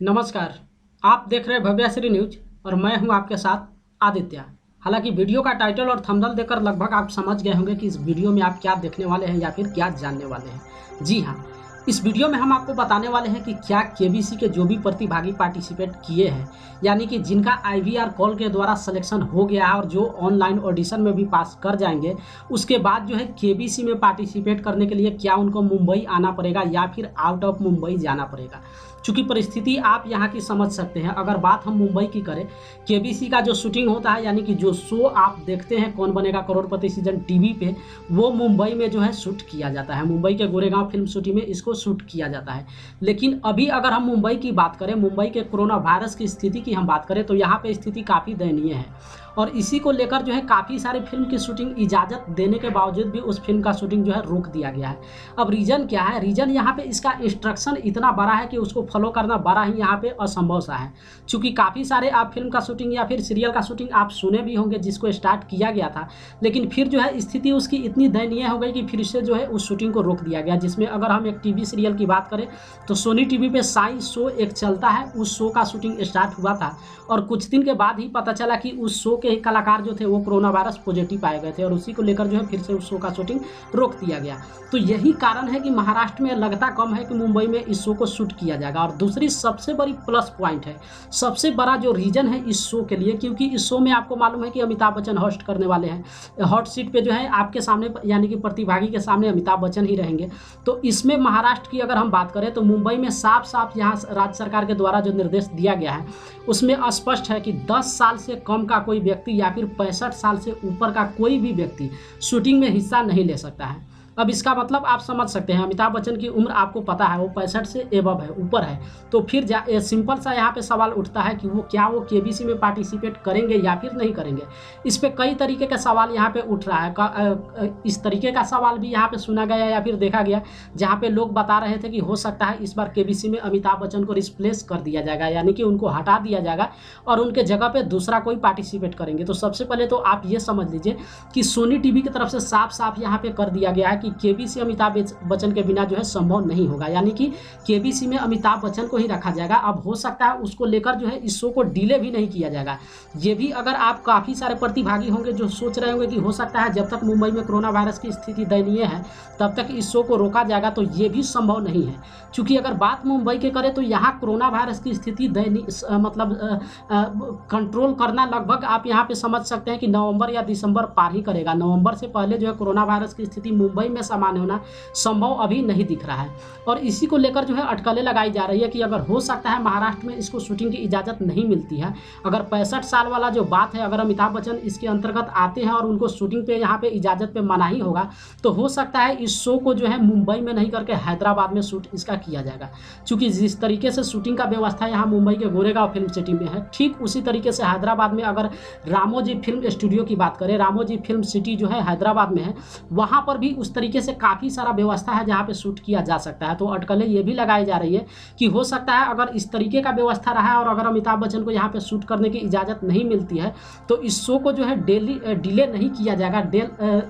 नमस्कार। आप देख रहे हैं भव्यश्री न्यूज और मैं हूं आपके साथ आदित्य। हालांकि वीडियो का टाइटल और थंबनेल देखकर लगभग आप समझ गए होंगे कि इस वीडियो में आप क्या देखने वाले हैं या फिर क्या जानने वाले हैं। जी हाँ, इस वीडियो में हम आपको बताने वाले हैं कि क्या केबीसी के जो भी प्रतिभागी पार्टिसिपेट किए हैं, यानी कि जिनका आईवीआर कॉल के द्वारा सिलेक्शन हो गया है और जो ऑनलाइन ऑडिशन में भी पास कर जाएंगे, उसके बाद जो है केबीसी में पार्टिसिपेट करने के लिए क्या उनको मुंबई आना पड़ेगा या फिर आउट ऑफ मुंबई जाना पड़ेगा। चूंकि परिस्थिति आप यहाँ की समझ सकते हैं। अगर बात हम मुंबई की करें, केबीसी का जो शूटिंग होता है, यानी कि जो शो आप देखते हैं कौन बनेगा करोड़पति सीजन टीवी पे, वो मुंबई में जो है शूट किया जाता है। मुंबई के गोरेगांव फिल्म सिटी में इसको शूट किया जाता है। लेकिन अभी अगर हम मुंबई की बात करें, मुंबई के कोरोना वायरस की स्थिति की हम बात करें, तो यहाँ पे स्थिति काफ़ी दयनीय है और इसी को लेकर जो है काफ़ी सारे फिल्म की शूटिंग इजाज़त देने के बावजूद भी उस फिल्म का शूटिंग जो है रोक दिया गया है। अब रीज़न क्या है? रीज़न यहाँ पे इसका इंस्ट्रक्शन इतना बड़ा है कि उसको फॉलो करना बड़ा ही यहाँ पे असंभव सा है। चूँकि काफ़ी सारे आप फिल्म का शूटिंग या फिर सीरियल का शूटिंग आप सुने भी होंगे जिसको स्टार्ट किया गया था, लेकिन फिर जो है स्थिति उसकी इतनी दयनीय हो गई कि फिर से जो है उस शूटिंग को रोक दिया गया। जिसमें अगर हम एक टीवी सीरियल की बात करें तो सोनी टीवी पे साई शो एक चलता है, उस शो का शूटिंग स्टार्ट हुआ था और कुछ दिन के बाद ही पता चला कि उस शो के कलाकार जो थे वो कोरोना वायरस पॉजिटिव पाए गए थे और उसी को लेकर जो है फिर से उस शो का शूटिंग रोक दिया गया। तो यही कारण है कि महाराष्ट्र में लगता कम है कि मुंबई में इस शो को शूट किया जाएगा। और दूसरी सबसे बड़ी प्लस पॉइंट है, सबसे बड़ा जो रीजन है इस शो के लिए, क्योंकि इस शो में आपको मालूम है कि अमिताभ बच्चन होस्ट करने वाले हैं। हॉट सीट पे जो है आपके सामने, यानी कि प्रतिभागी के सामने अमिताभ बच्चन ही रहेंगे। तो इसमें महाराष्ट्र की अगर हम बात करें तो मुंबई में साफ साफ यहाँ राज्य सरकार के द्वारा जो निर्देश दिया गया है उसमें स्पष्ट है कि 10 साल से कम का कोई व्यक्ति या फिर 65 साल से ऊपर का कोई भी व्यक्ति शूटिंग में हिस्सा नहीं ले सकता है। अब इसका मतलब आप समझ सकते हैं, अमिताभ बच्चन की उम्र आपको पता है वो 65 से एबव है, ऊपर है। तो फिर सिंपल सा यहाँ पे सवाल उठता है कि वो केबीसी में पार्टिसिपेट करेंगे या फिर नहीं करेंगे। इस पे कई तरीके का सवाल यहाँ पे उठ रहा है। इस तरीके का सवाल भी यहाँ पे सुना गया या फिर देखा गया जहाँ पे लोग बता रहे थे कि हो सकता है इस बार केबीसी में अमिताभ बच्चन को रिप्लेस कर दिया जाएगा, यानी कि उनको हटा दिया जाएगा और उनके जगह पे दूसरा कोई पार्टिसिपेट करेंगे। तो सबसे पहले तो आप ये समझ लीजिए कि सोनी टीवी की तरफ से साफ साफ यहाँ पे कर दिया गया है कि केबीसी अमिताभ बच्चन के बिना जो है संभव नहीं होगा, यानी कि केबीसी में अमिताभ बच्चन को ही रखा जाएगा। अब हो सकता है उसको लेकर जो है इस शो को डिले भी नहीं किया जाएगा। ये भी अगर आप काफ़ी सारे प्रतिभागी होंगे जो सोच रहे होंगे कि हो सकता है जब तक मुंबई में कोरोना वायरस की स्थिति दयनीय है तब तक इस शो को रोका जाएगा, तो ये भी संभव नहीं है। क्योंकि अगर बात मुंबई के करें तो यहाँ कोरोना वायरस की स्थिति कंट्रोल करना लगभग आप यहाँ पे समझ सकते हैं कि नवंबर या दिसंबर पार ही करेगा। नवंबर से पहले जो है कोरोना वायरस की स्थिति मुंबई में सामान्य होना संभव अभी नहीं दिख रहा है और इसी को लेकर जो है अटकलें लगाई जा रही है कि अगर हो सकता है महाराष्ट्र में इसको शूटिंग की इजाज़त नहीं मिलती है। अगर 65 साल वाला जो बात है, अगर अमिताभ बच्चन इसके अंतर्गत आते हैं और उनको शूटिंग पे यहाँ पे इजाज़त पे मनाही होगा, तो हो सकता है इस शो को जो है मुंबई में नहीं करके हैदराबाद में शूट इसका किया जाएगा। चूँकि जिस तरीके से शूटिंग का व्यवस्था यहाँ मुंबई के गोरेगांव फिल्म सिटी में है, ठीक उसी तरीके से हैदराबाद में अगर रामोजी फिल्म स्टूडियो की बात करें, रामोजी फिल्म सिटी जो है हैदराबाद में है, वहाँ पर भी उस तरीके से काफ़ी सारा व्यवस्था है जहाँ पे शूट किया जा सकता है। तो अटकलें ये भी लगाई जा रही है कि हो सकता है अगर इस तरीके का व्यवस्था रहा है और अगर अमिताभ बच्चन को यहाँ पे शूट करने की इजाज़त नहीं मिलती है तो इस शो को जो है डिले नहीं किया जाएगा,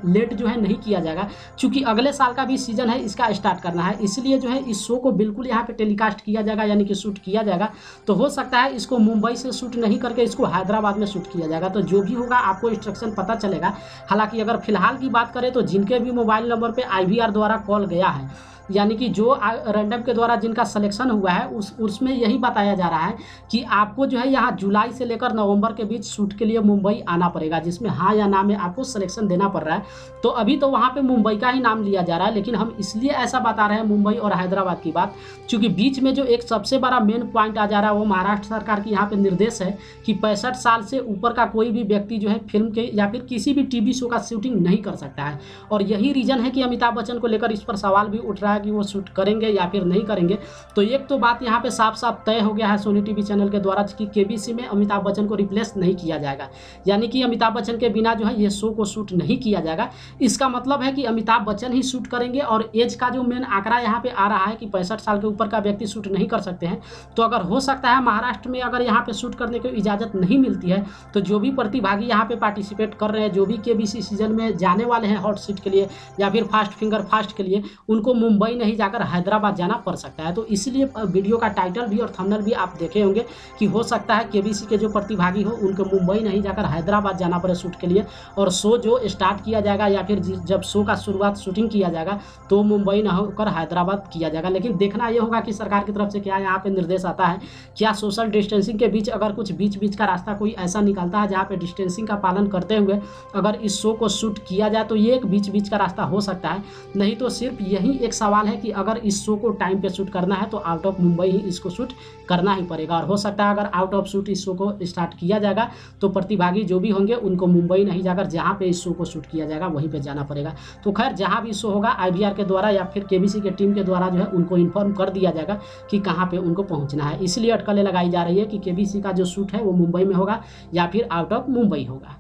लेट जो है नहीं किया जाएगा। चूँकि अगले साल का भी सीजन है इसका स्टार्ट करना है, इसलिए जो है इस शो को बिल्कुल यहाँ पे टेलीकास्ट किया जाएगा, यानी कि शूट किया जाएगा। तो हो सकता है इसको मुंबई से शूट नहीं करके इसको हैदराबाद में शूट किया जाएगा। तो जो भी होगा आपको इंस्ट्रक्शन पता चलेगा। हालांकि अगर फिलहाल की बात करें तो जिनके भी मोबाइल नंबर पे आईवीआर द्वारा कॉल गया है, यानी कि जो रैंडम के द्वारा जिनका सिलेक्शन हुआ है उसमें यही बताया जा रहा है कि आपको जो है यहाँ जुलाई से लेकर नवंबर के बीच शूट के लिए मुंबई आना पड़ेगा, जिसमें हाँ या ना में आपको सिलेक्शन देना पड़ रहा है। तो अभी तो वहाँ पे मुंबई का ही नाम लिया जा रहा है, लेकिन हम इसलिए ऐसा बता रहे हैं मुंबई और हैदराबाद की बात, क्योंकि बीच में जो एक सबसे बड़ा मेन पॉइंट आ जा रहा है वो महाराष्ट्र सरकार की यहाँ पे निर्देश है कि 65 साल से ऊपर का कोई भी व्यक्ति जो है फिल्म के या फिर किसी भी टीवी शो का शूटिंग नहीं कर सकता है। और यही रीज़न है कि अमिताभ बच्चन को लेकर इस पर सवाल भी उठ रहा है कि वो शूट करेंगे या फिर नहीं करेंगे। तो एक तो बात यहाँ पे साफ साफ तय हो गया है सोनी टीवी चैनल के द्वारा कि केबीसी में अमिताभ बच्चन को रिप्लेस नहीं किया जाएगा, यानी कि अमिताभ बच्चन के बिना जो है ये शो को शूट नहीं किया जाएगा। इसका मतलब है कि अमिताभ बच्चन ही शूट करेंगे और एज का जो मेन आंकड़ा यहाँ पे आ रहा है कि 65 साल के ऊपर का व्यक्ति शूट नहीं कर सकते हैं। तो अगर हो सकता है महाराष्ट्र में अगर यहाँ पे शूट करने की इजाज़त नहीं मिलती है तो जो भी प्रतिभागी यहाँ पे पार्टिसिपेट कर रहे हैं, जो भी केबीसी सीजन में जाने वाले हैं हॉट सीट के लिए या फिर फास्ट फिंगर फास्ट के लिए, उनको मुंबई मुंबई नहीं जाकर हैदराबाद जाना पड़ सकता है। तो इसलिए वीडियो का टाइटल भी और थंबनेल भी आप देखे होंगे कि हो सकता है केबीसी के जो प्रतिभागी हो उनको मुंबई नहीं जाकर हैदराबाद जाना पड़े शूट के लिए, और शो जो स्टार्ट किया जाएगा या फिर जब शो का शुरुआत शूटिंग किया जाएगा तो मुंबई न होकर हैदराबाद किया जाएगा। लेकिन देखना ये होगा कि सरकार की तरफ से क्या यहाँ पे निर्देश आता है, क्या सोशल डिस्टेंसिंग के बीच अगर कुछ बीच बीच का रास्ता कोई ऐसा निकलता है जहाँ पे डिस्टेंसिंग का पालन करते हुए अगर इस शो को शूट किया जाए तो ये एक बीच बीच का रास्ता हो सकता है। नहीं तो सिर्फ यही एक सवाल है कि अगर इस शो को टाइम पे शूट करना है तो आउट ऑफ मुंबई ही इसको शूट करना ही पड़ेगा। और हो सकता है अगर आउट ऑफ शूट इस शो को स्टार्ट किया जाएगा तो प्रतिभागी जो भी होंगे उनको मुंबई नहीं जाकर जहाँ पे इस शो को शूट किया जाएगा वहीं पे जाना पड़ेगा। तो खैर जहाँ भी शो होगा IVR के द्वारा या फिर केबीसी के टीम के द्वारा जो है उनको इन्फॉर्म कर दिया जाएगा कि कहाँ पे उनको पहुँचना है। इसलिए अटकलें लगाई जा रही है कि केबीसी का जो शूट है वो मुंबई में होगा या फिर आउट ऑफ मुंबई होगा।